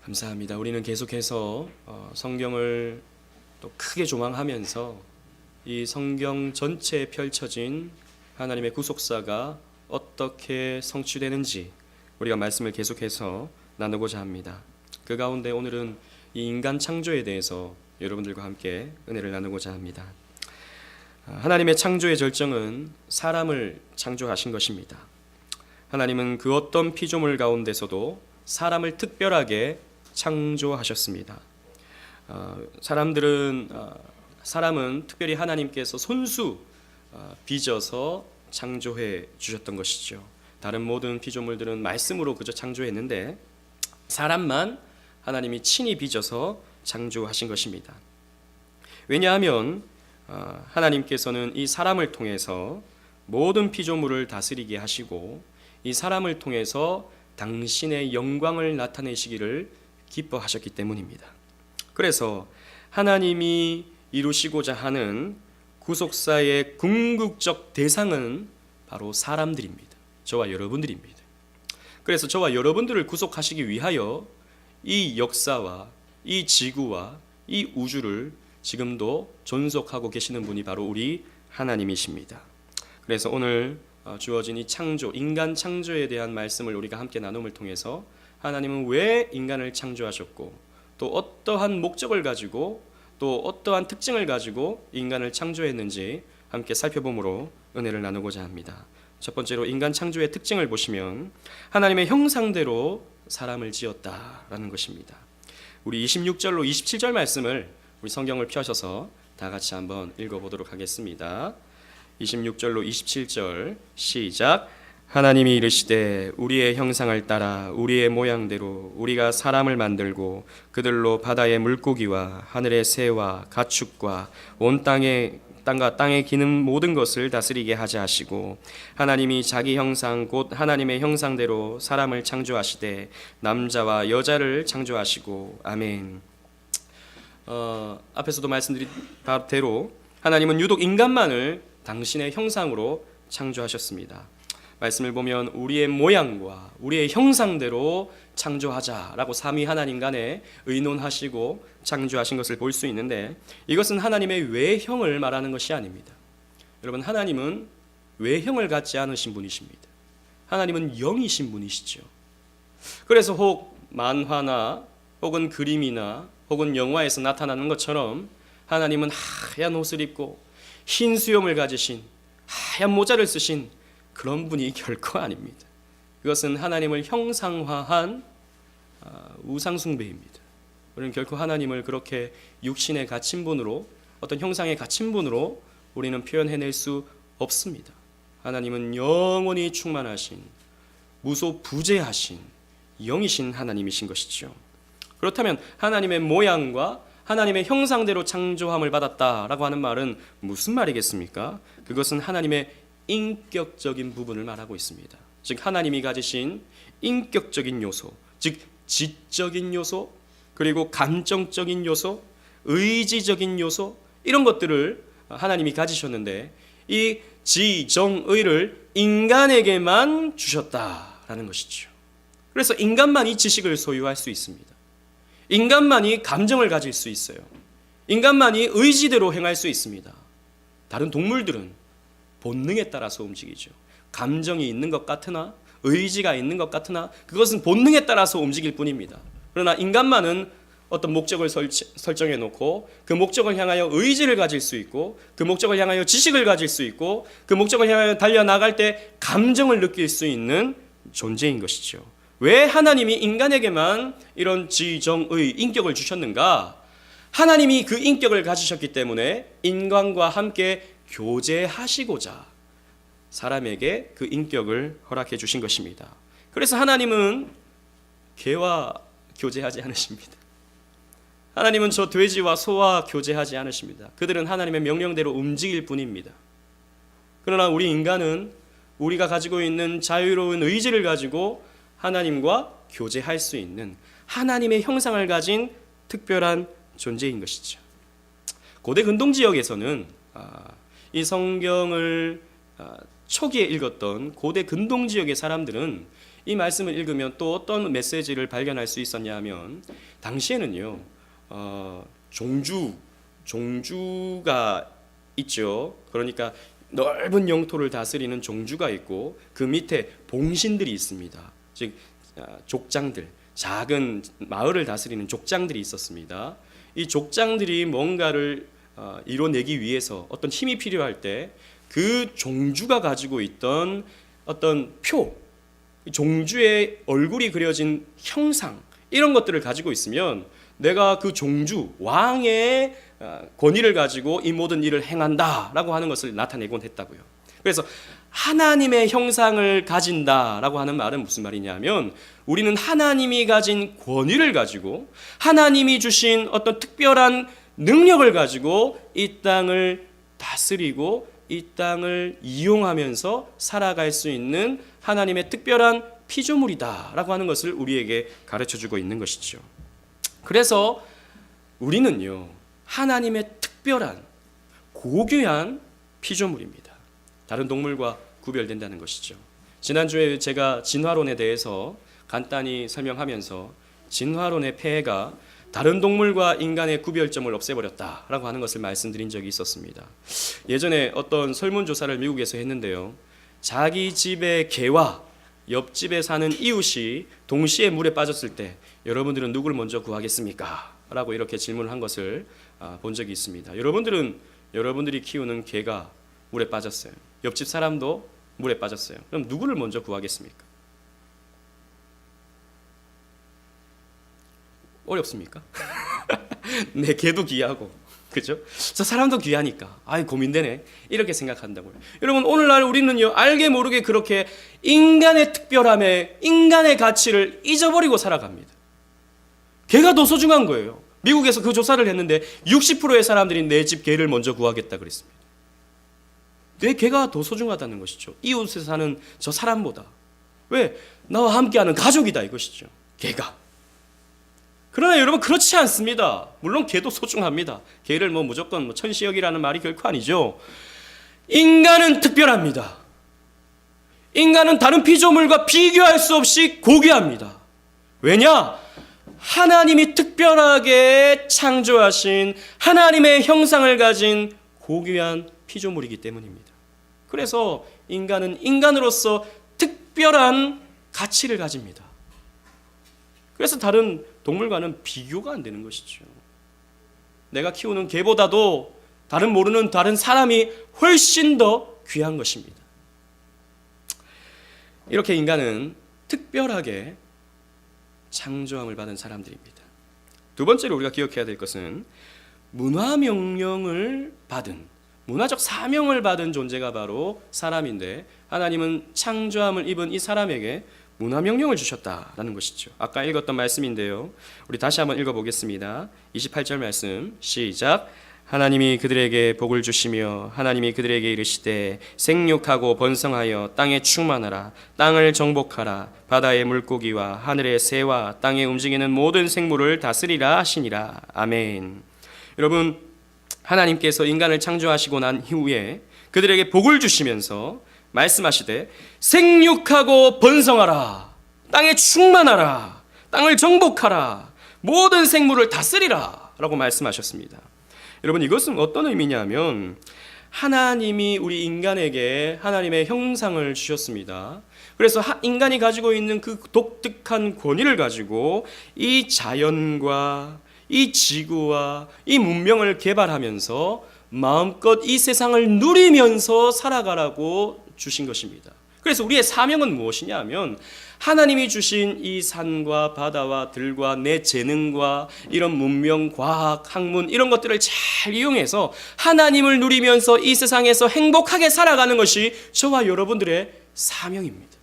감사합니다. 우리는 계속해서 성경을 또 크게 조망하면서 이 성경 전체에 펼쳐진 하나님의 구속사가 어떻게 성취되는지 우리가 말씀을 계속해서 나누고자 합니다. 그 가운데 오늘은 이 인간 창조에 대해서 여러분들과 함께 은혜를 나누고자 합니다. 하나님의 창조의 절정은 사람을 창조하신 것입니다. 하나님은 그 어떤 피조물 가운데서도 사람을 특별하게 창조하셨습니다. 사람은 특별히 하나님께서 손수 빚어서 창조해 주셨던 것이죠. 다른 모든 피조물들은 말씀으로 그저 창조했는데 사람만 하나님이 친히 빚어서 창조하신 것입니다. 왜냐하면 하나님께서는 이 사람을 통해서 모든 피조물을 다스리게 하시고 이 사람을 통해서 당신의 영광을 나타내시기를 기뻐하셨기 때문입니다. 그래서 하나님이 이루시고자 하는 구속사의 궁극적 대상은 바로 사람들입니다. 저와 여러분들입니다. 그래서 저와 여러분들을 구속하시기 위하여 이 역사와 이 지구와 이 우주를 지금도 존속하고 계시는 분이 바로 우리 하나님이십니다. 그래서 오늘 주어진 이 창조, 인간 창조에 대한 말씀을 우리가 함께 나눔을 통해서 하나님은 왜 인간을 창조하셨고 또 어떠한 목적을 가지고 또 어떠한 특징을 가지고 인간을 창조했는지 함께 살펴봄으로 은혜를 나누고자 합니다. 첫 번째로 인간 창조의 특징을 보시면 하나님의 형상대로 사람을 지었다라는 것입니다. 우리 26절로 27절 말씀을 우리 성경을 펴셔서 다 같이 한번 읽어보도록 하겠습니다. 26절로 27절 시작. 하나님이 이르시되 우리의 형상을 따라 우리의 모양대로 우리가 사람을 만들고 그들로 바다의 물고기와 하늘의 새와 가축과 온 땅과 땅에 기는 모든 것을 다스리게 하자 하시고 하나님이 자기 형상 곧 하나님의 형상대로 사람을 창조하시되 남자와 여자를 창조하시고 아멘. 앞에서도 말씀드린 대로 하나님은 유독 인간만을 당신의 형상으로 창조하셨습니다. 말씀을 보면 우리의 모양과 우리의 형상대로 창조하자라고 삼위 하나님 간에 의논하시고 창조하신 것을 볼 수 있는데 이것은 하나님의 외형을 말하는 것이 아닙니다. 여러분, 하나님은 외형을 갖지 않으신 분이십니다. 하나님은 영이신 분이시죠. 그래서 혹 만화나 혹은 그림이나 혹은 영화에서 나타나는 것처럼 하나님은 하얀 옷을 입고 흰 수염을 가지신 하얀 모자를 쓰신 그런 분이 결코 아닙니다. 그것은 하나님을 형상화한 우상숭배입니다. 우리는 결코 하나님을 그렇게 육신에 갇힌 분으로 어떤 형상에 갇힌 분으로 우리는 표현해낼 수 없습니다. 하나님은 영원히 충만하신 무소부재하신 영이신 하나님이신 것이죠. 그렇다면 하나님의 모양과 하나님의 형상대로 창조함을 받았다라고 하는 말은 무슨 말이겠습니까? 그것은 하나님의 인격적인 부분을 말하고 있습니다. 즉 하나님이 가지신 인격적인 요소, 즉 지적인 요소, 그리고 감정적인 요소, 의지적인 요소, 이런 것들을 하나님이 가지셨는데 이 지정의를 인간에게만 주셨다라는 것이죠. 그래서 인간만이 지식을 소유할 수 있습니다. 인간만이 감정을 가질 수 있어요. 인간만이 의지대로 행할 수 있습니다. 다른 동물들은 본능에 따라서 움직이죠. 감정이 있는 것 같으나 의지가 있는 것 같으나 그것은 본능에 따라서 움직일 뿐입니다. 그러나 인간만은 어떤 목적을 설정해 놓고 그 목적을 향하여 의지를 가질 수 있고 그 목적을 향하여 지식을 가질 수 있고 그 목적을 향하여 달려나갈 때 감정을 느낄 수 있는 존재인 것이죠. 왜 하나님이 인간에게만 이런 지정의 인격을 주셨는가? 하나님이 그 인격을 가지셨기 때문에 인간과 함께 교제하시고자 사람에게 그 인격을 허락해 주신 것입니다. 그래서 하나님은 개와 교제하지 않으십니다. 하나님은 저 돼지와 소와 교제하지 않으십니다. 그들은 하나님의 명령대로 움직일 뿐입니다. 그러나 우리 인간은 우리가 가지고 있는 자유로운 의지를 가지고 하나님과 교제할 수 있는 하나님의 형상을 가진 특별한 존재인 것이죠. 고대 근동 지역에서는 이 성경을 초기에 읽었던 고대 근동 지역의 사람들은 이 말씀을 읽으면 또 어떤 메시지를 발견할 수 있었냐 하면, 당시에는요 종주가 있죠. 그러니까 넓은 영토를 다스리는 종주가 있고 그 밑에 봉신들이 있습니다. 즉 족장들, 작은 마을을 다스리는 족장들이 있었습니다. 이 족장들이 뭔가를 이뤄내기 위해서 어떤 힘이 필요할 때 그 종주가 가지고 있던 어떤 표, 종주의 얼굴이 그려진 형상, 이런 것들을 가지고 있으면 내가 그 종주, 왕의 권위를 가지고 이 모든 일을 행한다라고 하는 것을 나타내곤 했다고요. 그래서 하나님의 형상을 가진다라고 하는 말은 무슨 말이냐면, 우리는 하나님이 가진 권위를 가지고 하나님이 주신 어떤 특별한 능력을 가지고 이 땅을 다스리고 이 땅을 이용하면서 살아갈 수 있는 하나님의 특별한 피조물이다라고 하는 것을 우리에게 가르쳐주고 있는 것이죠. 그래서 우리는요 하나님의 특별한 고귀한 피조물입니다. 다른 동물과 구별된다는 것이죠. 지난주에 제가 진화론에 대해서 간단히 설명하면서 진화론의 폐해가 다른 동물과 인간의 구별점을 없애버렸다라고 하는 것을 말씀드린 적이 있었습니다. 예전에 어떤 설문조사를 미국에서 했는데요, 자기 집의 개와 옆집에 사는 이웃이 동시에 물에 빠졌을 때 여러분들은 누구를 먼저 구하겠습니까? 라고 이렇게 질문을 한 것을 본 적이 있습니다. 여러분들이 키우는 개가 물에 빠졌어요. 옆집 사람도 물에 빠졌어요. 그럼 누구를 먼저 구하겠습니까? 어렵습니까? 내 개도 귀하고, 그죠? 저 사람도 귀하니까, 아이 고민되네, 이렇게 생각한다고요. 여러분, 오늘날 우리는요 알게 모르게 그렇게 인간의 특별함에, 인간의 가치를 잊어버리고 살아갑니다. 개가 더 소중한 거예요. 미국에서 그 조사를 했는데 60%의 사람들이 내 집 개를 먼저 구하겠다 그랬습니다. 내 개가 더 소중하다는 것이죠. 이웃에 사는 저 사람보다. 왜? 나와 함께하는 가족이다 이것이죠, 개가. 그러나 여러분, 그렇지 않습니다. 물론 개도 소중합니다. 개를 무조건 천시여기라는 말이 결코 아니죠. 인간은 특별합니다. 인간은 다른 피조물과 비교할 수 없이 고귀합니다. 왜냐? 하나님이 특별하게 창조하신 하나님의 형상을 가진 고귀한 피조물이기 때문입니다. 그래서 인간은 인간으로서 특별한 가치를 가집니다. 그래서 다른 동물과는 비교가 안 되는 것이죠. 내가 키우는 개보다도 모르는 다른 사람이 훨씬 더 귀한 것입니다. 이렇게 인간은 특별하게 창조함을 받은 사람들입니다. 두 번째로 우리가 기억해야 될 것은 문화명령을 받은, 문화적 사명을 받은 존재가 바로 사람인데, 하나님은 창조함을 입은 이 사람에게 문화명령을 주셨다라는 것이죠. 아까 읽었던 말씀인데요, 우리 다시 한번 읽어보겠습니다. 28절 말씀 시작. 하나님이 그들에게 복을 주시며 하나님이 그들에게 이르시되 생육하고 번성하여 땅에 충만하라. 땅을 정복하라. 바다의 물고기와 하늘의 새와 땅에 움직이는 모든 생물을 다스리라 하시니라. 아멘. 여러분, 하나님께서 인간을 창조하시고 난 이후에 그들에게 복을 주시면서 말씀하시되 생육하고 번성하라. 땅에 충만하라. 땅을 정복하라. 모든 생물을 다스리라 라고 말씀하셨습니다. 여러분, 이것은 어떤 의미냐면 하나님이 우리 인간에게 하나님의 형상을 주셨습니다. 그래서 인간이 가지고 있는 그 독특한 권위를 가지고 이 자연과 이 지구와 이 문명을 개발하면서 마음껏 이 세상을 누리면서 살아가라고 주신 것입니다. 그래서 우리의 사명은 무엇이냐 하면 하나님이 주신 이 산과 바다와 들과 내 재능과 이런 문명, 과학, 학문 이런 것들을 잘 이용해서 하나님을 누리면서 이 세상에서 행복하게 살아가는 것이 저와 여러분들의 사명입니다.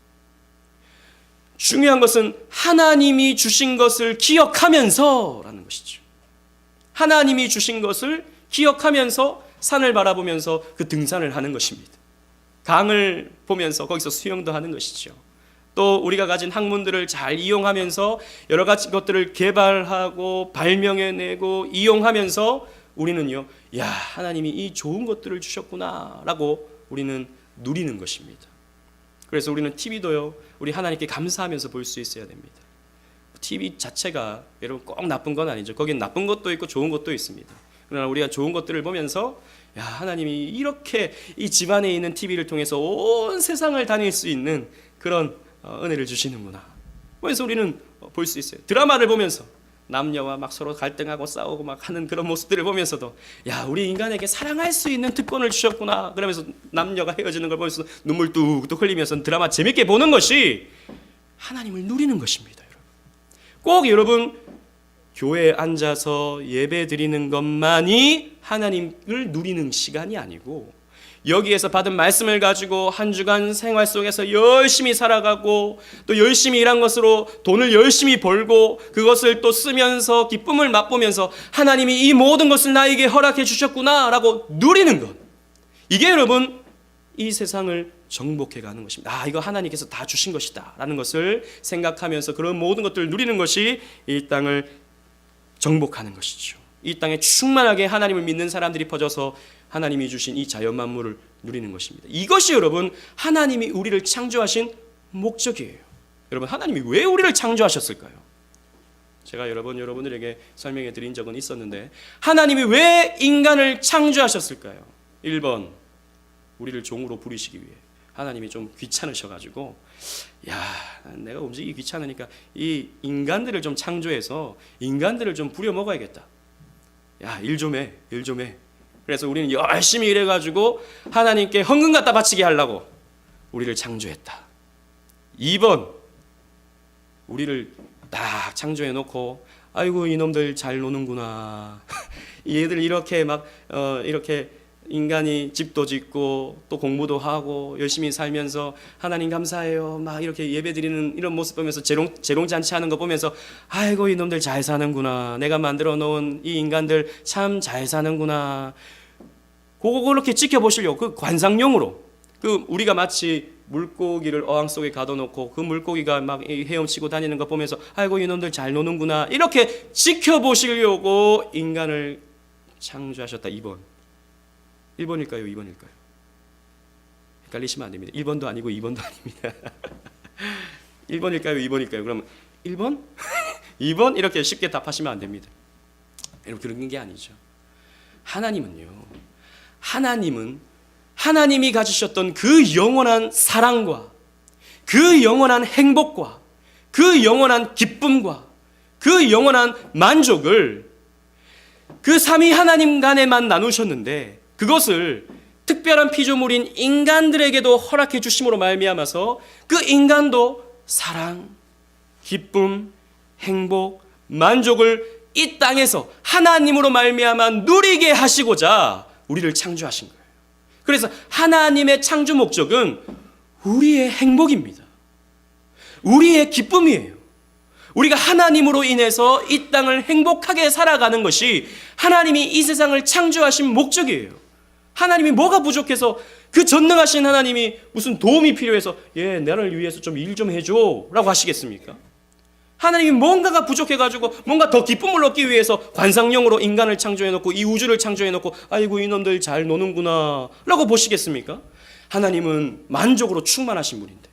중요한 것은 하나님이 주신 것을 기억하면서라는 것이죠. 하나님이 주신 것을 기억하면서 산을 바라보면서 그 등산을 하는 것입니다. 강을 보면서 거기서 수영도 하는 것이죠. 또 우리가 가진 학문들을 잘 이용하면서 여러 가지 것들을 개발하고 발명해내고 이용하면서 우리는요, 야, 하나님이 이 좋은 것들을 주셨구나 라고 우리는 누리는 것입니다. 그래서 우리는 TV도요, 우리 하나님께 감사하면서 볼 수 있어야 됩니다. TV 자체가 여러분 꼭 나쁜 건 아니죠. 거긴 나쁜 것도 있고 좋은 것도 있습니다. 그러나 우리가 좋은 것들을 보면서 야, 하나님이 이렇게 이 집안에 있는 TV를 통해서 온 세상을 다닐 수 있는 그런 은혜를 주시는구나. 그래서 우리는 볼 수 있어요. 드라마를 보면서 남녀와 막 서로 갈등하고 싸우고 막 하는 그런 모습들을 보면서도 야, 우리 인간에게 사랑할 수 있는 특권을 주셨구나. 그러면서 남녀가 헤어지는 걸 보면서 눈물 뚝뚝 흘리면서 드라마 재밌게 보는 것이 하나님을 누리는 것입니다. 여러분. 꼭 여러분 교회에 앉아서 예배 드리는 것만이 하나님을 누리는 시간이 아니고 여기에서 받은 말씀을 가지고 한 주간 생활 속에서 열심히 살아가고 또 열심히 일한 것으로 돈을 열심히 벌고 그것을 또 쓰면서 기쁨을 맛보면서 하나님이 이 모든 것을 나에게 허락해 주셨구나 라고 누리는 것, 이게 여러분 이 세상을 정복해 가는 것입니다. 아, 이거 하나님께서 다 주신 것이다 라는 것을 생각하면서 그런 모든 것들을 누리는 것이 이 땅을 정복하는 것이죠. 이 땅에 충만하게 하나님을 믿는 사람들이 퍼져서 하나님이 주신 이 자연 만물을 누리는 것입니다. 이것이 여러분 하나님이 우리를 창조하신 목적이에요. 여러분, 하나님이 왜 우리를 창조하셨을까요? 제가 여러분들에게 설명해 드린 적은 있었는데 하나님이 왜 인간을 창조하셨을까요? 1번, 우리를 종으로 부리시기 위해. 하나님이 좀 귀찮으셔가지고 야, 내가 움직이기 귀찮으니까 이 인간들을 좀 창조해서 인간들을 좀 부려먹어야겠다. 야, 일 좀 해. 그래서 우리는 열심히 일해가지고 하나님께 헌금 갖다 바치게 하려고 우리를 창조했다. 2번, 우리를 딱 창조해놓고 아이고 이놈들 잘 노는구나. 얘들 이렇게 막 이렇게 인간이 집도 짓고 또 공부도 하고 열심히 살면서 하나님 감사해요 막 이렇게 예배드리는 이런 모습 보면서 재롱잔치 하는 거 보면서 아이고 이놈들 잘 사는구나, 내가 만들어 놓은 이 인간들 참 잘 사는구나, 그렇게 지켜보시려고 그 관상용으로 그 우리가 마치 물고기를 어항 속에 가둬놓고 그 물고기가 막 헤엄치고 다니는 거 보면서 아이고 이놈들 잘 노는구나 이렇게 지켜보시려고 인간을 창조하셨다. 1번일까요? 2번일까요? 헷갈리시면 안 됩니다. 1번도 아니고 2번도 아닙니다. 1번일까요? 2번일까요? 그러면 1번? 2번? 이렇게 쉽게 답하시면 안 됩니다. 여러분, 그런 게 아니죠. 하나님은 하나님이 가지셨던 그 영원한 사랑과 그 영원한 행복과 그 영원한 기쁨과 그 영원한 만족을 그 삼위 하나님 간에만 나누셨는데 그것을 특별한 피조물인 인간들에게도 허락해 주심으로 말미암아서 그 인간도 사랑, 기쁨, 행복, 만족을 이 땅에서 하나님으로 말미암아 누리게 하시고자 우리를 창조하신 거예요. 그래서 하나님의 창조 목적은 우리의 행복입니다. 우리의 기쁨이에요. 우리가 하나님으로 인해서 이 땅을 행복하게 살아가는 것이 하나님이 이 세상을 창조하신 목적이에요. 하나님이 뭐가 부족해서 그 전능하신 하나님이 무슨 도움이 필요해서 나를 위해서 좀 일 좀 해줘 라고 하시겠습니까? 하나님이 뭔가가 부족해가지고 뭔가 더 기쁨을 얻기 위해서 관상용으로 인간을 창조해놓고 이 우주를 창조해놓고 아이고 이놈들 잘 노는구나 라고 보시겠습니까? 하나님은 만족으로 충만하신 분인데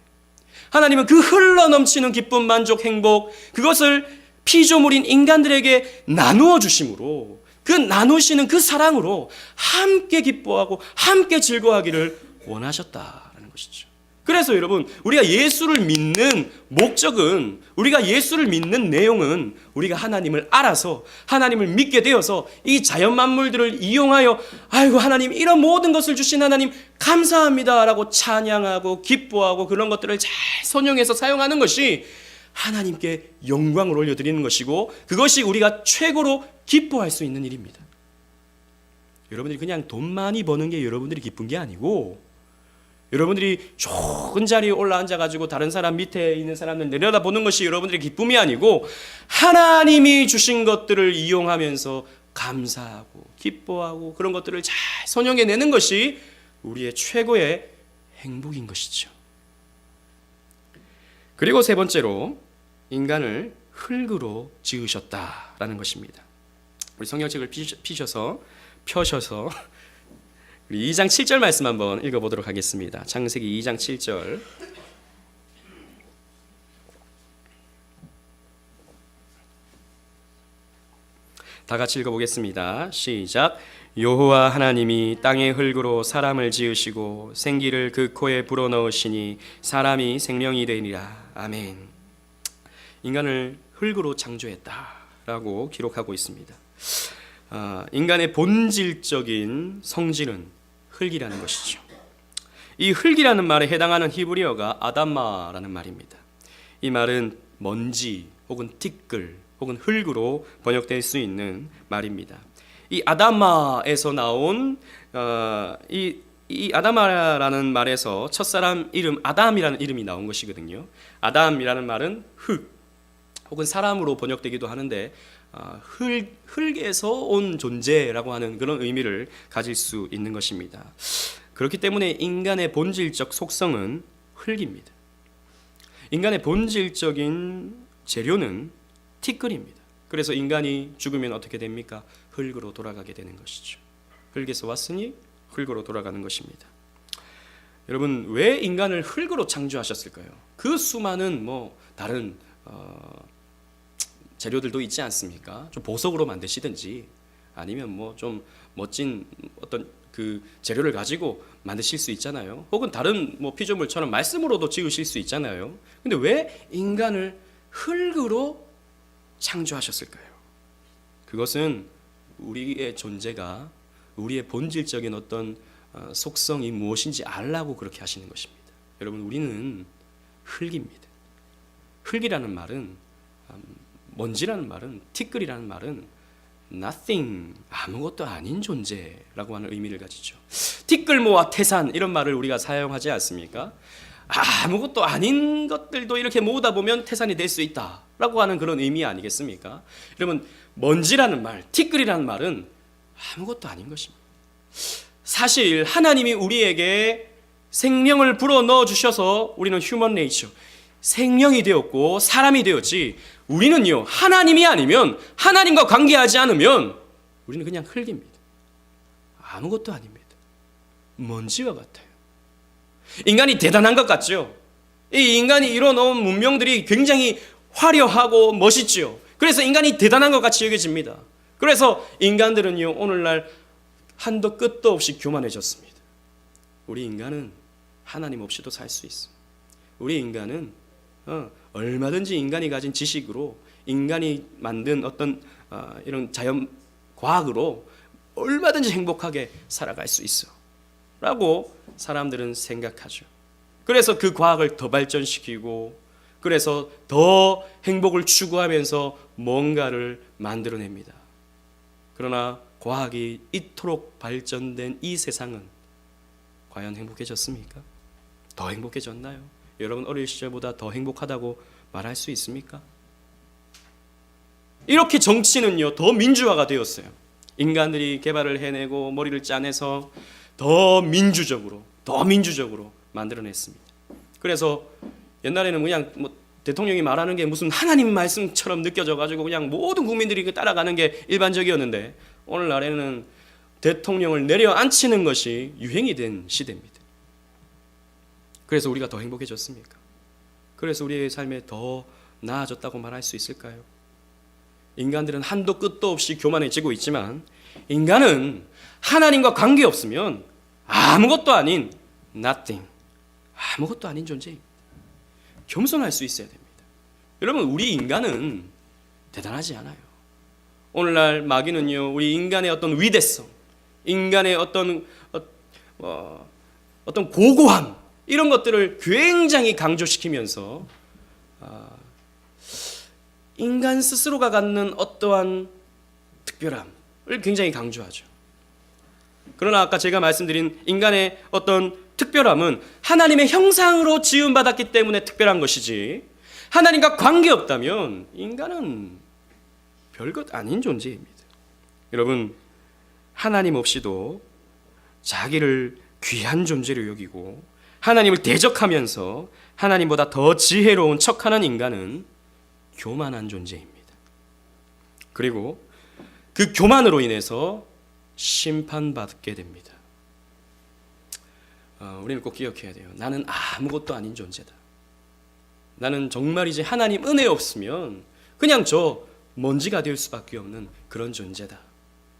하나님은 그 흘러넘치는 기쁨, 만족, 행복 그것을 피조물인 인간들에게 나누어 주심으로 그 나누시는 그 사랑으로 함께 기뻐하고 함께 즐거워하기를 원하셨다라는 것이죠. 그래서 여러분, 우리가 예수를 믿는 목적은, 우리가 예수를 믿는 내용은 우리가 하나님을 알아서 하나님을 믿게 되어서 이 자연 만물들을 이용하여 아이고 하나님 이런 모든 것을 주신 하나님 감사합니다 라고 찬양하고 기뻐하고 그런 것들을 잘 선용해서 사용하는 것이 하나님께 영광을 올려드리는 것이고 그것이 우리가 최고로 기뻐할 수 있는 일입니다. 여러분들이 그냥 돈 많이 버는 게 여러분들이 기쁜 게 아니고 여러분들이 좋은 자리에 올라앉아가지고 다른 사람 밑에 있는 사람들 내려다보는 것이 여러분들의 기쁨이 아니고 하나님이 주신 것들을 이용하면서 감사하고 기뻐하고 그런 것들을 잘 선용해내는 것이 우리의 최고의 행복인 것이죠. 그리고 세 번째로 인간을 흙으로 지으셨다라는 것입니다. 우리 성경책을 펴셔서 우리 2장 7절 말씀 한번 읽어보도록 하겠습니다. 창세기 2장 7절. 다 같이 읽어보겠습니다. 시작. 여호와 하나님이 땅의 흙으로 사람을 지으시고 생기를 그 코에 불어넣으시니 사람이 생명이 되니라. 아멘. 인간을 흙으로 창조했다라고 기록하고 있습니다. 인간의 본질적인 성질은 흙이라는 것이죠. 이 흙이라는 말에 해당하는 히브리어가 아담마라는 말입니다. 이 말은 먼지 혹은 티끌 혹은 흙으로 번역될 수 있는 말입니다. 이 아담마에서 나온 이 아담마라는 말에서 첫사람 이름 아담이라는 이름이 나온 것이거든요. 아담이라는 말은 흙 혹은 사람으로 번역되기도 하는데 흙에서 온 존재라고 하는 그런 의미를 가질 수 있는 것입니다. 그렇기 때문에 인간의 본질적 속성은 흙입니다. 인간의 본질적인 재료는 티끌입니다. 그래서 인간이 죽으면 어떻게 됩니까? 흙으로 돌아가게 되는 것이죠. 흙에서 왔으니 흙으로 돌아가는 것입니다. 여러분, 왜 인간을 흙으로 창조하셨을까요? 그 수많은 다른 재료들도 있지 않습니까? 좀 보석으로 만드시든지 아니면 좀 멋진 어떤 그 재료를 가지고 만드실 수 있잖아요. 혹은 다른 피조물처럼 말씀으로도 지으실 수 있잖아요. 근데 왜 인간을 흙으로 창조하셨을까요? 그것은 우리의 존재가 우리의 본질적인 어떤 속성이 무엇인지 알라고 그렇게 하시는 것입니다. 여러분, 우리는 흙입니다. 흙이라는 말은 먼지라는 말은 티끌이라는 말은 nothing, 아무것도 아닌 존재라고 하는 의미를 가지죠. 티끌모아 태산 이런 말을 우리가 사용하지 않습니까? 아무것도 아닌 것들도 이렇게 모으다 보면 태산이 될 수 있다라고 하는 그런 의미 아니겠습니까? 여러분, 먼지라는 말, 티끌이라는 말은 아무것도 아닌 것입니다. 사실 하나님이 우리에게 생명을 불어넣어 주셔서 우리는 휴먼 네이처, 생명이 되었고 사람이 되었지, 우리는요 하나님이 아니면, 하나님과 관계하지 않으면 우리는 그냥 흙입니다. 아무것도 아닙니다. 먼지와 같아요. 인간이 대단한 것 같죠? 이 인간이 이뤄놓은 문명들이 굉장히 화려하고 멋있죠. 그래서 인간이 대단한 것 같이 여겨집니다. 그래서 인간들은요 오늘날 한도 끝도 없이 교만해졌습니다. 우리 인간은 하나님 없이도 살 수 있어요. 우리 인간은 얼마든지 인간이 가진 지식으로, 인간이 만든 어떤 이런 자연 과학으로 얼마든지 행복하게 살아갈 수 있어 라고 사람들은 생각하죠. 그래서 그 과학을 더 발전시키고, 그래서 더 행복을 추구하면서 뭔가를 만들어냅니다. 그러나 과학이 이토록 발전된 이 세상은 과연 행복해졌습니까? 더 행복해졌나요? 여러분 어릴 시절보다 더 행복하다고 말할 수 있습니까? 이렇게 정치는요 더 민주화가 되었어요. 인간들이 개발을 해내고 머리를 짜내서 더 민주적으로 만들어냈습니다. 그래서 옛날에는 그냥 대통령이 말하는 게 무슨 하나님 말씀처럼 느껴져가지고 그냥 모든 국민들이 따라가는 게 일반적이었는데, 오늘날에는 대통령을 내려앉히는 것이 유행이 된 시대입니다. 그래서 우리가 더 행복해졌습니까? 그래서 우리의 삶에 더 나아졌다고 말할 수 있을까요? 인간들은 한도 끝도 없이 교만해지고 있지만, 인간은 하나님과 관계없으면 아무것도 아닌 nothing, 아무것도 아닌 존재입니다. 겸손할 수 있어야 됩니다. 여러분, 우리 인간은 대단하지 않아요. 오늘날 마귀는요 우리 인간의 어떤 위대성, 인간의 어떤 고고함, 이런 것들을 굉장히 강조시키면서 인간 스스로가 갖는 어떠한 특별함을 굉장히 강조하죠. 그러나 아까 제가 말씀드린 인간의 어떤 특별함은 하나님의 형상으로 지음받았기 때문에 특별한 것이지, 하나님과 관계없다면 인간은 별것 아닌 존재입니다. 여러분, 하나님 없이도 자기를 귀한 존재로 여기고 하나님을 대적하면서 하나님보다 더 지혜로운 척하는 인간은 교만한 존재입니다. 그리고 그 교만으로 인해서 심판받게 됩니다. 우리는 꼭 기억해야 돼요. 나는 아무것도 아닌 존재다. 나는 정말 이제 하나님 은혜 없으면 그냥 저 먼지가 될 수밖에 없는 그런 존재다.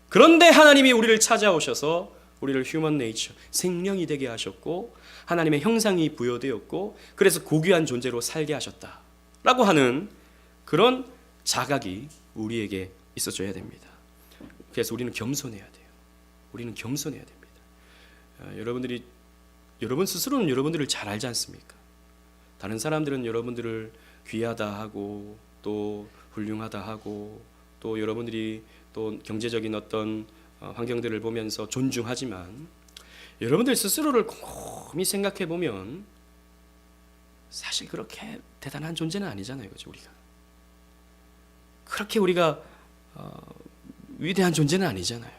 그런데 하나님이 우리를 찾아오셔서 우리를 휴먼 네이처, 생명이 되게 하셨고 하나님의 형상이 부여되었고 그래서 고귀한 존재로 살게 하셨다 라고 하는 그런 자각이 우리에게 있어줘야 됩니다. 그래서 우리는 겸손해야 돼요. 우리는 겸손해야 됩니다. 여러분 스스로는 여러분들을 잘 알지 않습니까? 다른 사람들은 여러분들을 귀하다 하고 또 훌륭하다 하고 또 여러분들이 또 경제적인 어떤 환경들을 보면서 존중하지만 여러분들 스스로를 곰곰이 생각해 보면 사실 그렇게 대단한 존재는 아니잖아요, 그죠? 우리가 그렇게 우리가 위대한 존재는 아니잖아요.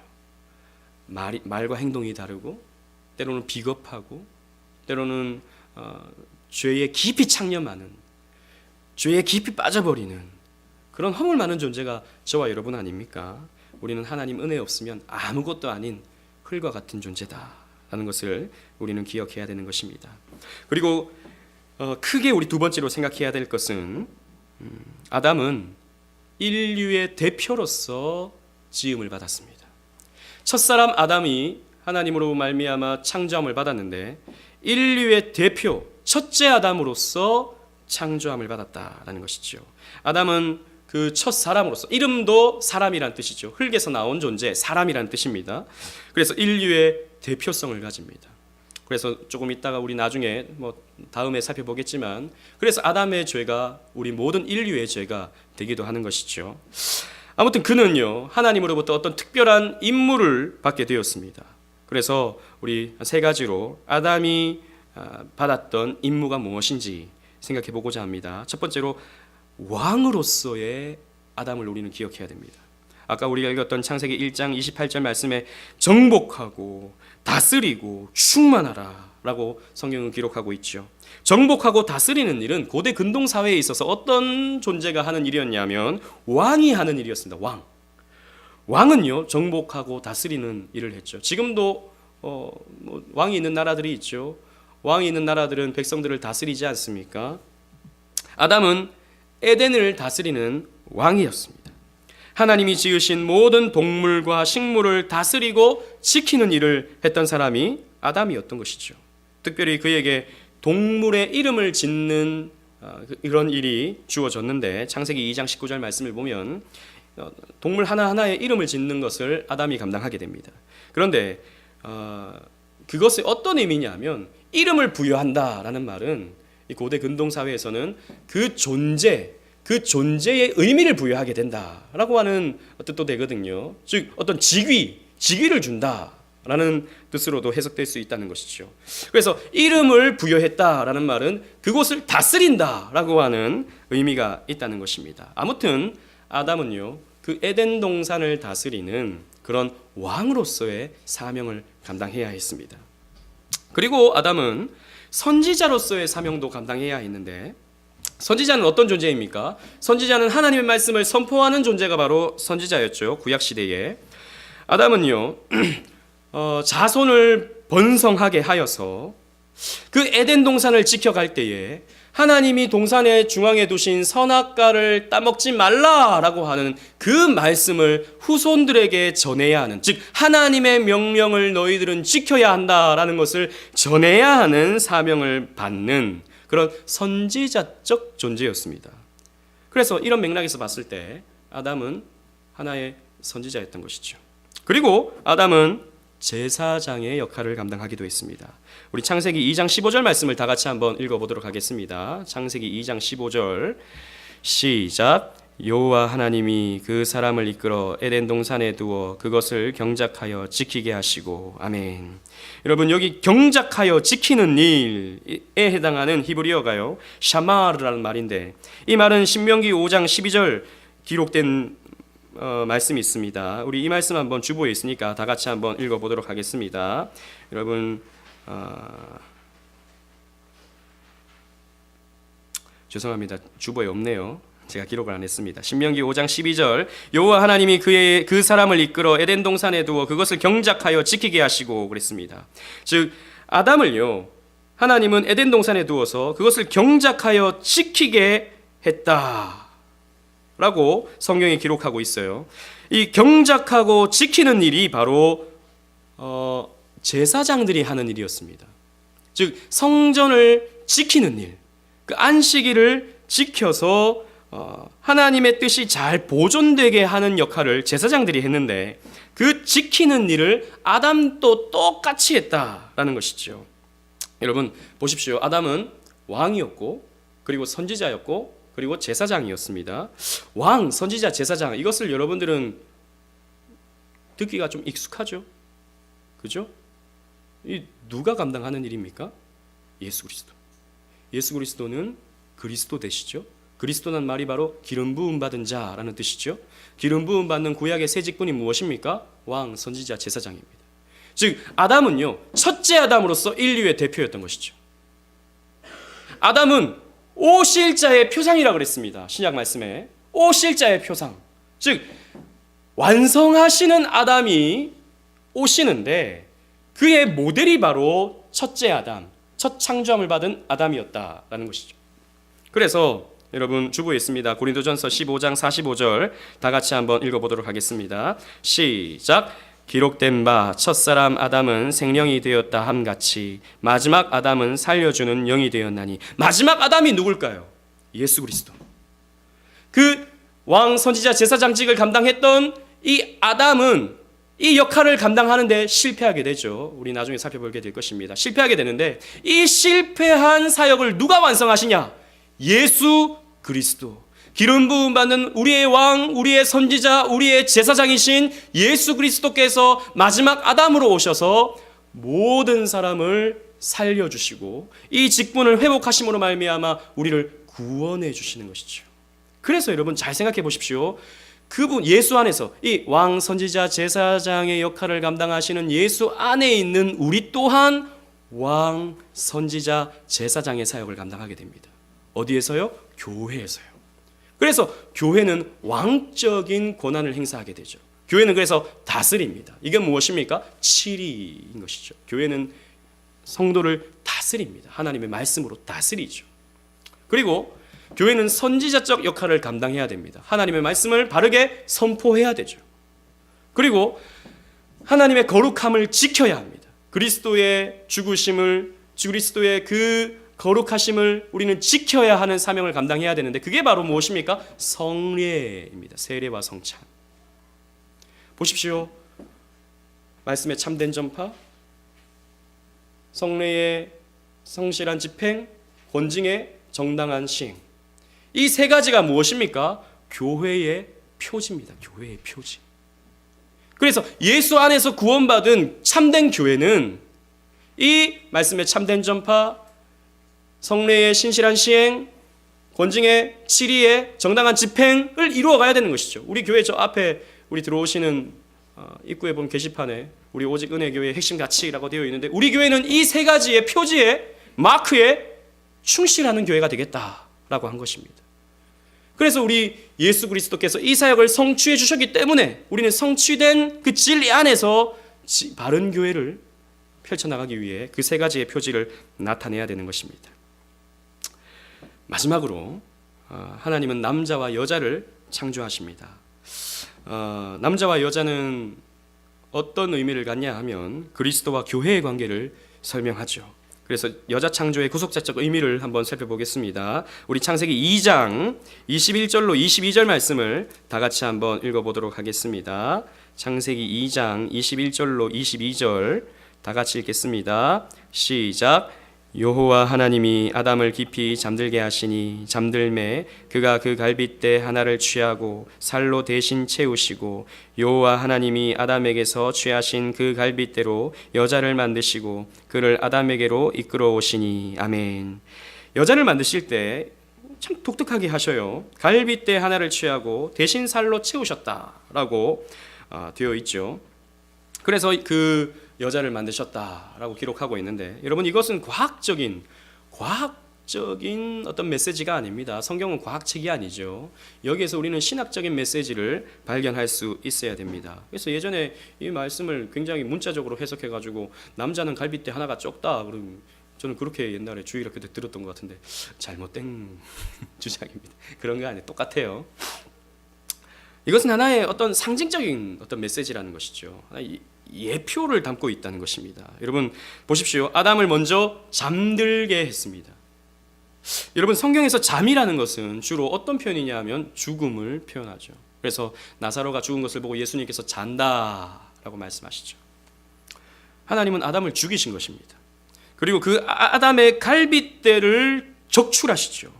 말과 행동이 다르고 때로는 비겁하고 때로는 죄에 깊이 창념하는 죄에 깊이 빠져버리는 그런 허물 많은 존재가 저와 여러분 아닙니까? 우리는 하나님 은혜 없으면 아무것도 아닌 흙과 같은 존재다라는 것을 우리는 기억해야 되는 것입니다. 그리고 크게 우리 두 번째로 생각해야 될 것은 아담은 인류의 대표로서 지음을 받았습니다. 첫사람 아담이 하나님으로 말미암아 창조함을 받았는데 인류의 대표 첫째 아담으로서 창조함을 받았다라는 것이죠. 아담은 그 첫 사람으로서 이름도 사람이란 뜻이죠. 흙에서 나온 존재 사람이란 뜻입니다. 그래서 인류의 대표성을 가집니다. 그래서 조금 있다가 우리 나중에 다음에 살펴보겠지만 그래서 아담의 죄가 우리 모든 인류의 죄가 되기도 하는 것이죠. 아무튼 그는요 하나님으로부터 어떤 특별한 임무를 받게 되었습니다. 그래서 우리 세 가지로 아담이 받았던 임무가 무엇인지 생각해 보고자 합니다. 첫 번째로 왕으로서의 아담을 우리는 기억해야 됩니다. 아까 우리가 읽었던 창세기 1장 28절 말씀에 정복하고 다스리고 충만하라 라고 성경은 기록하고 있죠. 정복하고 다스리는 일은 고대 근동 사회에 있어서 어떤 존재가 하는 일이었냐면 왕이 하는 일이었습니다. 왕은요 정복하고 다스리는 일을 했죠. 지금도 왕이 있는 나라들이 있죠. 왕이 있는 나라들은 백성들을 다스리지 않습니까? 아담은 에덴을 다스리는 왕이었습니다. 하나님이 지으신 모든 동물과 식물을 다스리고 지키는 일을 했던 사람이 아담이었던 것이죠. 특별히 그에게 동물의 이름을 짓는 이런 일이 주어졌는데 창세기 2장 19절 말씀을 보면 동물 하나하나의 이름을 짓는 것을 아담이 감당하게 됩니다. 그런데 그것이 어떤 의미냐면 이름을 부여한다라는 말은 이 고대 근동 사회에서는 그 존재의 의미를 부여하게 된다라고 하는 뜻도 되거든요. 즉 어떤 직위를 준다라는 뜻으로도 해석될 수 있다는 것이죠. 그래서 이름을 부여했다라는 말은 그곳을 다스린다라고 하는 의미가 있다는 것입니다. 아무튼 아담은요 그 에덴 동산을 다스리는 그런 왕으로서의 사명을 감당해야 했습니다. 그리고 아담은 선지자로서의 사명도 감당해야 했는데 선지자는 어떤 존재입니까? 선지자는 하나님의 말씀을 선포하는 존재가 바로 선지자였죠. 구약시대에 아담은요 자손을 번성하게 하여서 그 에덴 동산을 지켜갈 때에 하나님이 동산의 중앙에 두신 선악과를 따먹지 말라라고 하는 그 말씀을 후손들에게 전해야 하는, 즉 하나님의 명령을 너희들은 지켜야 한다라는 것을 전해야 하는 사명을 받는 그런 선지자적 존재였습니다. 그래서 이런 맥락에서 봤을 때 아담은 하나의 선지자였던 것이죠. 그리고 아담은 제사장의 역할을 감당하기도 했습니다. 우리 창세기 2장 15절 말씀을 다 같이 한번 읽어보도록 하겠습니다. 창세기 2장 15절 시작. 여호와 하나님이 그 사람을 이끌어 에덴 동산에 두어 그것을 경작하여 지키게 하시고. 아멘. 여러분 여기 경작하여 지키는 일에 해당하는 히브리어가요 샤마르라는 말인데 이 말은 신명기 5장 12절 기록된 말씀이 있습니다. 우리 이 말씀 한번 주보에 있으니까 다 같이 한번 읽어보도록 하겠습니다. 여러분 죄송합니다. 주보에 없네요. 제가 기록을 안 했습니다. 신명기 5장 12절 여호와 하나님이 그 사람을 이끌어 에덴 동산에 두어 그것을 경작하여 지키게 하시고 그랬습니다. 즉 아담을요, 하나님은 에덴 동산에 두어서 그것을 경작하여 지키게 했다라고 성경이 기록하고 있어요. 이 경작하고 지키는 일이 바로 제사장들이 하는 일이었습니다. 즉 성전을 지키는 일, 그 안식일을 지켜서 하나님의 뜻이 잘 보존되게 하는 역할을 제사장들이 했는데, 그 지키는 일을 아담도 똑같이 했다라는 것이죠. 여러분 보십시오. 아담은 왕이었고, 그리고 선지자였고, 그리고 제사장이었습니다. 왕, 선지자, 제사장, 이것을 여러분들은 듣기가 좀 익숙하죠? 그죠? 이 누가 감당하는 일입니까? 예수 그리스도. 예수 그리스도는 그리스도 되시죠? 그리스도란 말이 바로 기름 부음 받은 자라는 뜻이죠. 기름 부음 받는 구약의 새 직분이 무엇입니까? 왕, 선지자, 제사장입니다. 즉 아담은요, 첫째 아담으로서 인류의 대표였던 것이죠. 아담은 오실자의 표상이라고 그랬습니다. 신약 말씀에 오실자의 표상, 즉 완성하시는 아담이 오시는데 그의 모델이 바로 첫째 아담, 첫 창조함을 받은 아담이었다라는 것이죠. 그래서 여러분 주보에 있습니다. 고린도전서 15장 45절 다 같이 한번 읽어보도록 하겠습니다. 시작. 기록된 바 첫사람 아담은 생령이 되었다 함같이 마지막 아담은 살려주는 영이 되었나니. 마지막 아담이 누굴까요? 예수 그리스도. 그 왕, 선지자, 제사장직을 감당했던 이 아담은 이 역할을 감당하는데 실패하게 되죠. 우리 나중에 살펴보게 될 것입니다. 실패하게 되는데 이 실패한 사역을 누가 완성하시냐? 예수 그리스도. 기름 부음 받는 우리의 왕, 우리의 선지자, 우리의 제사장이신 예수 그리스도께서 마지막 아담으로 오셔서 모든 사람을 살려주시고 이 직분을 회복하심으로 말미암아 우리를 구원해 주시는 것이죠. 그래서 여러분 잘 생각해 보십시오. 그분 예수 안에서 이 왕, 선지자, 제사장의 역할을 감당하시는 예수 안에 있는 우리 또한 왕, 선지자, 제사장의 사역을 감당하게 됩니다. 어디에서요? 교회에서요. 그래서 교회는 왕적인 권한을 행사하게 되죠. 교회는 그래서 다스립니다. 이게 무엇입니까? 치리인 것이죠. 교회는 성도를 다스립니다. 하나님의 말씀으로 다스리죠. 그리고 교회는 선지자적 역할을 감당해야 됩니다. 하나님의 말씀을 바르게 선포해야 되죠. 그리고 하나님의 거룩함을 지켜야 합니다. 그리스도의 죽으심을, 그리스도의 그 거룩하심을 우리는 지켜야 하는 사명을 감당해야 되는데 그게 바로 무엇입니까? 성례입니다. 세례와 성찬. 보십시오. 말씀의 참된 전파, 성례의 성실한 집행, 권징의 정당한 시행. 이 세 가지가 무엇입니까? 교회의 표지입니다. 교회의 표지. 그래서 예수 안에서 구원받은 참된 교회는 이 말씀의 참된 전파, 성례의 신실한 시행, 권징의 치리의 정당한 집행을 이루어가야 되는 것이죠. 우리 교회 저 앞에 우리 들어오시는 입구에 보면 게시판에 우리 오직 은혜교회의 핵심 가치라고 되어 있는데 우리 교회는 이 세 가지의 표지에 마크에 충실하는 교회가 되겠다라고 한 것입니다. 그래서 우리 예수 그리스도께서 이 사역을 성취해 주셨기 때문에 우리는 성취된 그 진리 안에서 바른 교회를 펼쳐나가기 위해 그 세 가지의 표지를 나타내야 되는 것입니다. 마지막으로 하나님은 남자와 여자를 창조하십니다. 남자와 여자는 어떤 의미를 갖냐 하면 그리스도와 교회의 관계를 설명하죠. 그래서 여자 창조의 구속자적 의미를 한번 살펴보겠습니다. 우리 창세기 2장 21절로 22절 말씀을 다 같이 한번 읽어보도록 하겠습니다. 창세기 2장 21절로 22절 다 같이 읽겠습니다. 시작. 여호와 하나님이 아담을 깊이 잠들게 하시니 잠들매 그가 그 갈빗대 하나를 취하고 살로 대신 채우시고 여호와 하나님이 아담에게서 취하신 그 갈빗대로 여자를 만드시고 그를 아담에게로 이끌어 오시니. 아멘. 여자를 만드실 때 참 독특하게 하셔요. 갈빗대 하나를 취하고 대신 살로 채우셨다라고 되어 있죠. 그래서 그 여자를 만드셨다라고 기록하고 있는데 여러분 이것은 과학적인 과학적인 어떤 메시지가 아닙니다. 성경은 과학책이 아니죠. 여기에서 우리는 신학적인 메시지를 발견할 수 있어야 됩니다. 그래서 예전에 이 말씀을 굉장히 문자적으로 해석해가지고 남자는 갈빗대 하나가 적다. 그럼 저는 그렇게 옛날에 주일학교 때 들었던 것 같은데 잘못된 주장입니다. 그런 거 아니에요. 똑같아요. 이것은 하나의 어떤 상징적인 어떤 메시지라는 것이죠. 예표를 담고 있다는 것입니다. 여러분 보십시오. 아담을 먼저 잠들게 했습니다. 여러분 성경에서 잠이라는 것은 주로 어떤 표현이냐 하면 죽음을 표현하죠. 그래서 나사로가 죽은 것을 보고 예수님께서 잔다라고 말씀하시죠. 하나님은 아담을 죽이신 것입니다. 그리고 그 아담의 갈빗대를 적출하시죠.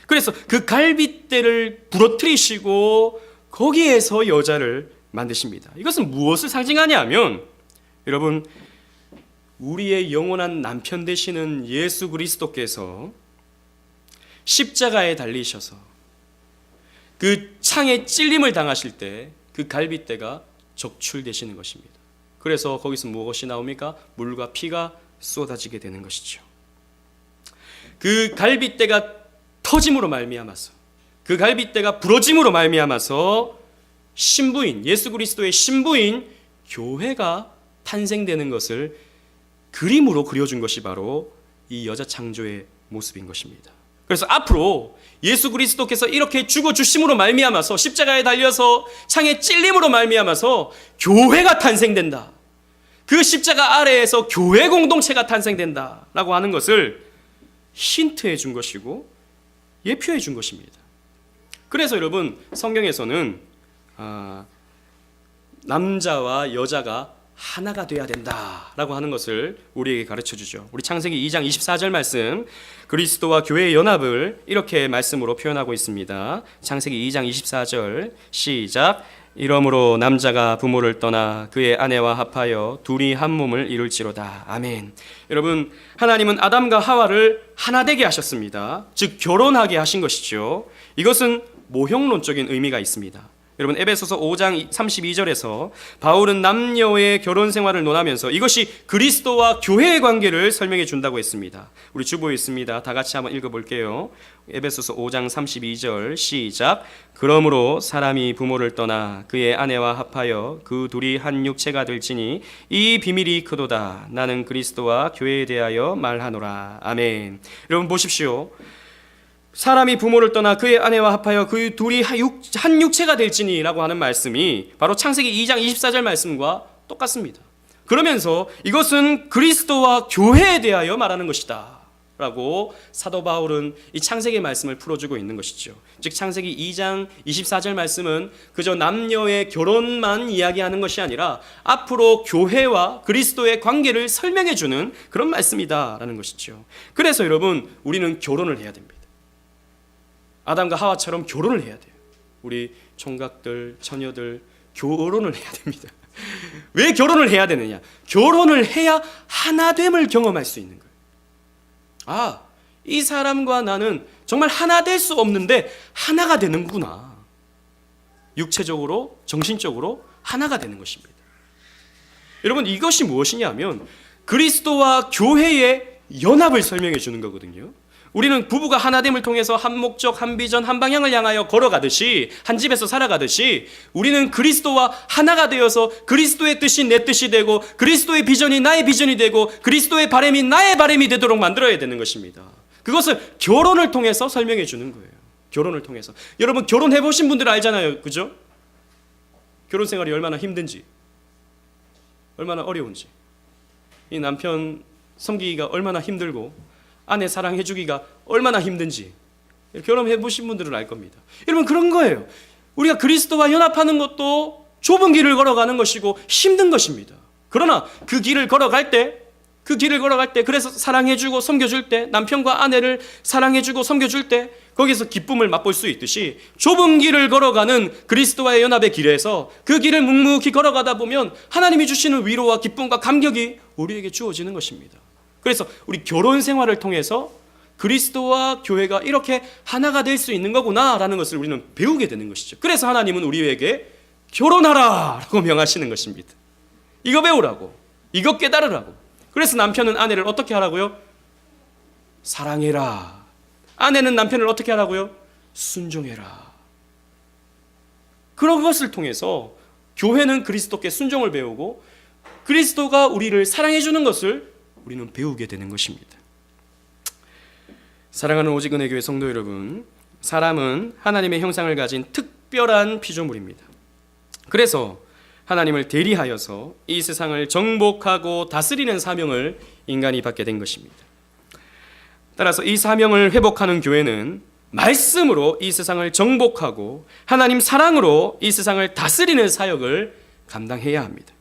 그래서 그 갈빗대를 부러뜨리시고 거기에서 여자를 만드십니다. 이것은 무엇을 상징하냐 하면 여러분 우리의 영원한 남편 되시는 예수 그리스도께서 십자가에 달리셔서 그 창에 찔림을 당하실 때 그 갈빗대가 적출되시는 것입니다. 그래서 거기서 무엇이 나옵니까? 물과 피가 쏟아지게 되는 것이죠. 그 갈빗대가 터짐으로 말미암아서 그 갈빗대가 부러짐으로 말미암아서 신부인 예수 그리스도의 신부인 교회가 탄생되는 것을 그림으로 그려준 것이 바로 이 여자 창조의 모습인 것입니다. 그래서 앞으로 예수 그리스도께서 이렇게 죽어주심으로 말미암아서 십자가에 달려서 창에 찔림으로 말미암아서 교회가 탄생된다. 그 십자가 아래에서 교회 공동체가 탄생된다라고 하는 것을 힌트해 준 것이고 예표해 준 것입니다. 그래서 여러분 성경에서는 남자와 여자가 하나가 돼야 된다라고 하는 것을 우리에게 가르쳐주죠. 우리 창세기 2장 24절 말씀 그리스도와 교회의 연합을 이렇게 말씀으로 표현하고 있습니다. 창세기 2장 24절 시작. 이러므로 남자가 부모를 떠나 그의 아내와 합하여 둘이 한 몸을 이룰지로다. 아멘. 여러분 하나님은 아담과 하와를 하나 되게 하셨습니다. 즉 결혼하게 하신 것이죠. 이것은 모형론적인 의미가 있습니다. 여러분 에베소서 5장 32절에서 바울은 남녀의 결혼 생활을 논하면서 이것이 그리스도와 교회의 관계를 설명해 준다고 했습니다. 우리 주보에 있습니다. 다 같이 한번 읽어볼게요. 에베소서 5장 32절 시작. 그러므로 사람이 부모를 떠나 그의 아내와 합하여 그 둘이 한 육체가 될지니 이 비밀이 크도다. 나는 그리스도와 교회에 대하여 말하노라. 아멘. 여러분 보십시오. 사람이 부모를 떠나 그의 아내와 합하여 그 둘이 한 육체가 될지니 라고 하는 말씀이 바로 창세기 2장 24절 말씀과 똑같습니다. 그러면서 이것은 그리스도와 교회에 대하여 말하는 것이다 라고 사도 바울은 이 창세기 말씀을 풀어주고 있는 것이죠. 즉 창세기 2장 24절 말씀은 그저 남녀의 결혼만 이야기하는 것이 아니라 앞으로 교회와 그리스도의 관계를 설명해주는 그런 말씀이다 라는 것이죠. 그래서 여러분 우리는 결혼을 해야 됩니다. 아담과 하와처럼 결혼을 해야 돼요. 우리 총각들, 처녀들 결혼을 해야 됩니다. 왜 결혼을 해야 되느냐? 결혼을 해야 하나됨을 경험할 수 있는 거예요. 이 사람과 나는 정말 하나 될 수 없는데 하나가 되는구나. 육체적으로, 정신적으로 하나가 되는 것입니다. 여러분 이것이 무엇이냐면 그리스도와 교회의 연합을 설명해 주는 거거든요. 우리는 부부가 하나됨을 통해서 한 목적, 한 비전, 한 방향을 향하여 걸어가듯이 한 집에서 살아가듯이 우리는 그리스도와 하나가 되어서 그리스도의 뜻이 내 뜻이 되고 그리스도의 비전이 나의 비전이 되고 그리스도의 바람이 나의 바람이 되도록 만들어야 되는 것입니다. 그것을 결혼을 통해서 설명해 주는 거예요. 결혼을 통해서. 여러분 결혼해 보신 분들 알잖아요. 그죠? 결혼 생활이 얼마나 힘든지, 얼마나 어려운지, 이 남편 섬기기가 얼마나 힘들고 아내 사랑해주기가 얼마나 힘든지 결혼해보신 분들은 알 겁니다. 여러분 그런 거예요. 우리가 그리스도와 연합하는 것도 좁은 길을 걸어가는 것이고 힘든 것입니다. 그러나 그 길을 걸어갈 때 그래서 사랑해주고 섬겨줄 때 남편과 아내를 사랑해주고 섬겨줄 때 거기서 기쁨을 맛볼 수 있듯이 좁은 길을 걸어가는 그리스도와의 연합의 길에서 그 길을 묵묵히 걸어가다 보면 하나님이 주시는 위로와 기쁨과 감격이 우리에게 주어지는 것입니다. 그래서 우리 결혼 생활을 통해서 그리스도와 교회가 이렇게 하나가 될 수 있는 거구나라는 것을 우리는 배우게 되는 것이죠. 그래서 하나님은 우리에게 결혼하라 라고 명하시는 것입니다. 이거 배우라고, 이거 깨달으라고. 그래서 남편은 아내를 어떻게 하라고요? 사랑해라 아내는 남편을 어떻게 하라고요? 순종해라. 그런 것을 통해서 교회는 그리스도께 순종을 배우고 그리스도가 우리를 사랑해 주는 것을 우리는 배우게 되는 것입니다. 사랑하는 오직 은혜 교회 성도 여러분, 사람은 하나님의 형상을 가진 특별한 피조물입니다. 그래서 하나님을 대리하여서 이 세상을 정복하고 다스리는 사명을 인간이 받게 된 것입니다. 따라서 이 사명을 회복하는 교회는 말씀으로 이 세상을 정복하고 하나님 사랑으로 이 세상을 다스리는 사역을 감당해야 합니다.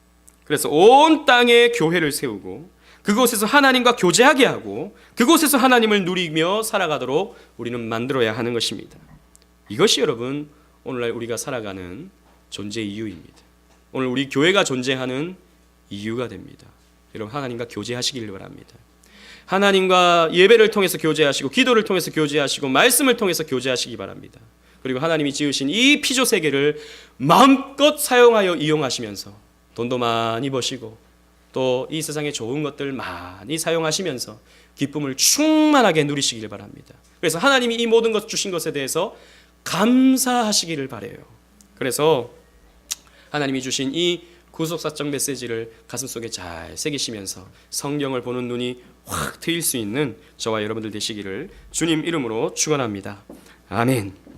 그래서 온 땅에 교회를 세우고 그곳에서 하나님과 교제하게 하고 그곳에서 하나님을 누리며 살아가도록 우리는 만들어야 하는 것입니다. 이것이 여러분 오늘날 우리가 살아가는 존재 이유입니다. 오늘 우리 교회가 존재하는 이유가 됩니다. 여러분 하나님과 교제하시길 바랍니다. 하나님과 예배를 통해서 교제하시고 기도를 통해서 교제하시고 말씀을 통해서 교제하시기 바랍니다. 그리고 하나님이 지으신 이 피조 세계를 마음껏 사용하여 이용하시면서 돈도 많이 버시고 또 이 세상의 좋은 것들 많이 사용하시면서 기쁨을 충만하게 누리시길 바랍니다. 그래서 하나님이 이 모든 것 주신 것에 대해서 감사하시기를 바라요. 그래서 하나님이 주신 이 구속사적 메시지를 가슴속에 잘 새기시면서 성경을 보는 눈이 확 트일 수 있는 저와 여러분들 되시기를 주님 이름으로 축원합니다. 아멘.